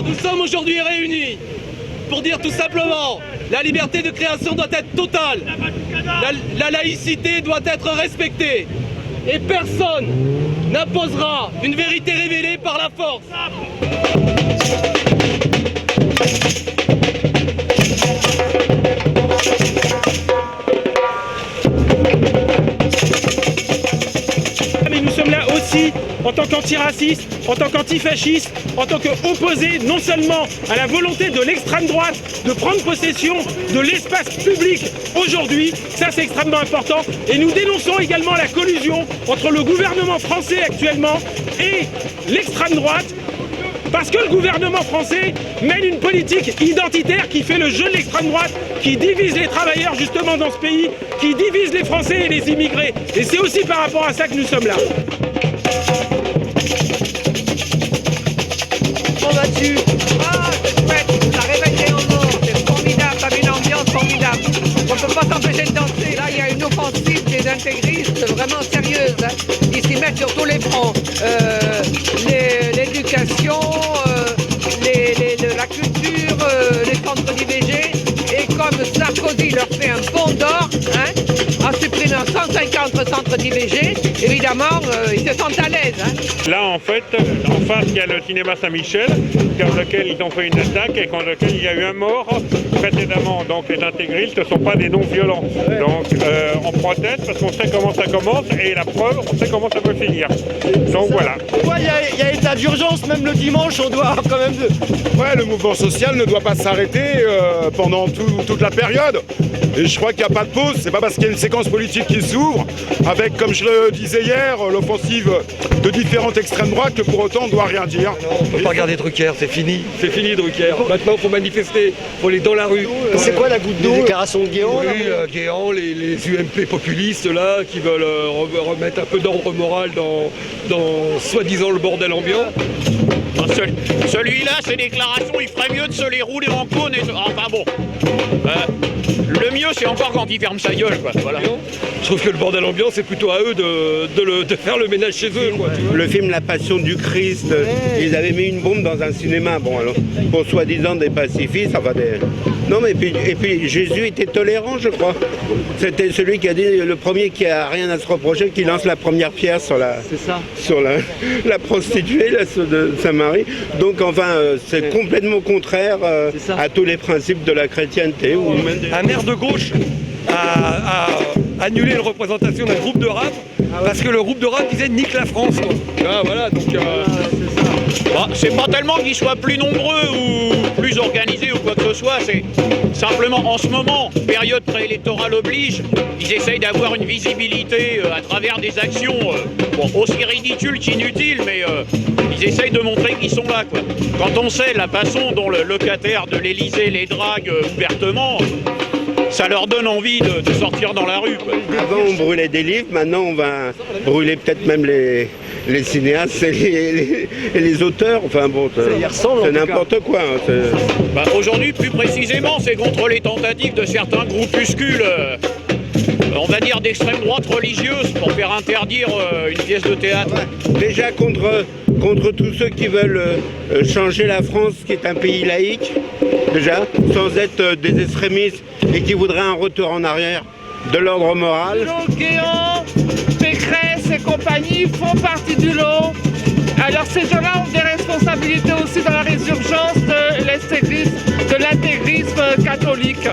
Nous sommes aujourd'hui réunis pour dire tout simplement la liberté de création doit être totale, la laïcité doit être respectée et personne n'imposera une vérité révélée par la force. Mais nous sommes là aussi en tant qu'antiracistes, en tant qu'antifascistes, en tant qu'opposés non seulement à la volonté de l'extrême droite de prendre possession de l'espace public aujourd'hui, ça c'est extrêmement important, et nous dénonçons également la collusion entre le gouvernement français actuellement et l'extrême droite, parce que le gouvernement français mène une politique identitaire qui fait le jeu de l'extrême droite, qui divise les travailleurs justement dans ce pays, qui divise les Français et les immigrés. Et c'est aussi par rapport à ça que nous sommes là. On va dessus. Ah, c'est chouette, la réveillée en or, c'est formidable, t'as une ambiance formidable. On ne peut pas s'empêcher de danser. Là, il y a une offensive des intégristes vraiment sérieuse. Hein. Ils s'y mettent sur tous les fronts. L'éducation, la culture, les centres d'IVG. Et comme Sarkozy leur fait un bond d'or, hein, en supprimant 150 centres d'IVG, évidemment, ils se sentent à l'aise. Hein. Là, en fait, en face, il y a le cinéma Saint-Michel, dans lequel ils ont fait une attaque et dans lequel il y a eu un mort précédemment. Donc les intégristes ne sont pas des non-violents. Donc on proteste parce qu'on sait comment ça commence et la preuve, on sait comment ça peut finir. Donc voilà. Il y a état d'urgence, même le dimanche, on doit quand même... Ouais, le mouvement social ne doit pas s'arrêter pendant toute la période. Et je crois qu'il n'y a pas de pause. C'est pas parce qu'il y a une séquence politique qui s'ouvre, avec, comme je le disais hier, l'offensive de différentes extrêmes droites, que pour autant on ne doit rien dire. Non, on ne peut pas regarder Drucker, c'est fini Drucker. Maintenant il faut manifester, il faut aller dans la rue. C'est quoi la goutte d'eau? Les déclarations de Guéant? Oui, Guéant, les UMP populistes là, qui veulent remettre un peu d'ordre moral dans soi-disant le bordel ambiant. Celui-là, ses déclarations, il ferait mieux de se les rouler en cône et... Enfin bon. Le mieux, c'est encore quand il ferme sa gueule, quoi. Voilà. Je trouve que le bordel ambiant, c'est plutôt à eux de faire le ménage chez eux, quoi. Le film La Passion du Christ, ils avaient mis une bombe dans un cinéma, bon alors, pour soi-disant des pacifistes, enfin des... Non mais et puis Jésus était tolérant, je crois. C'était celui qui a dit, le premier qui a rien à se reprocher, qui lance la première pierre sur la prostituée là, de Saint-Marie. Donc enfin, c'est complètement contraire à tous les principes de la chrétienté. Un maire de gauche a annulé une représentation d'un groupe de rap parce que le groupe de rap disait nique la France, quoi. Ah, voilà, donc c'est pas tellement qu'ils soient plus nombreux ou plus organisés ou quoi que ce soit, c'est simplement en ce moment, période préélectorale oblige, ils essayent d'avoir une visibilité à travers des actions aussi ridicules qu'inutiles, mais ils essayent de montrer qu'ils sont là, quoi. Quand on sait la façon dont le locataire de l'Élysée les drague ouvertement, ça leur donne envie de sortir dans la rue, quoi. Avant on brûlait des livres, maintenant on va brûler peut-être même les cinéastes et les auteurs, enfin bon, c'est n'importe quoi. Hein, aujourd'hui, plus précisément, c'est contre les tentatives de certains groupuscules, on va dire d'extrême droite religieuse, pour faire interdire une pièce de théâtre. Déjà contre tous ceux qui veulent changer la France, qui est un pays laïque, déjà, sans être des extrémistes et qui voudraient un retour en arrière de l'ordre moral. Guéant, Pécresse et compagnie font partie du lot. Alors ces gens-là ont des responsabilités aussi dans la résurgence de l'intégrisme catholique.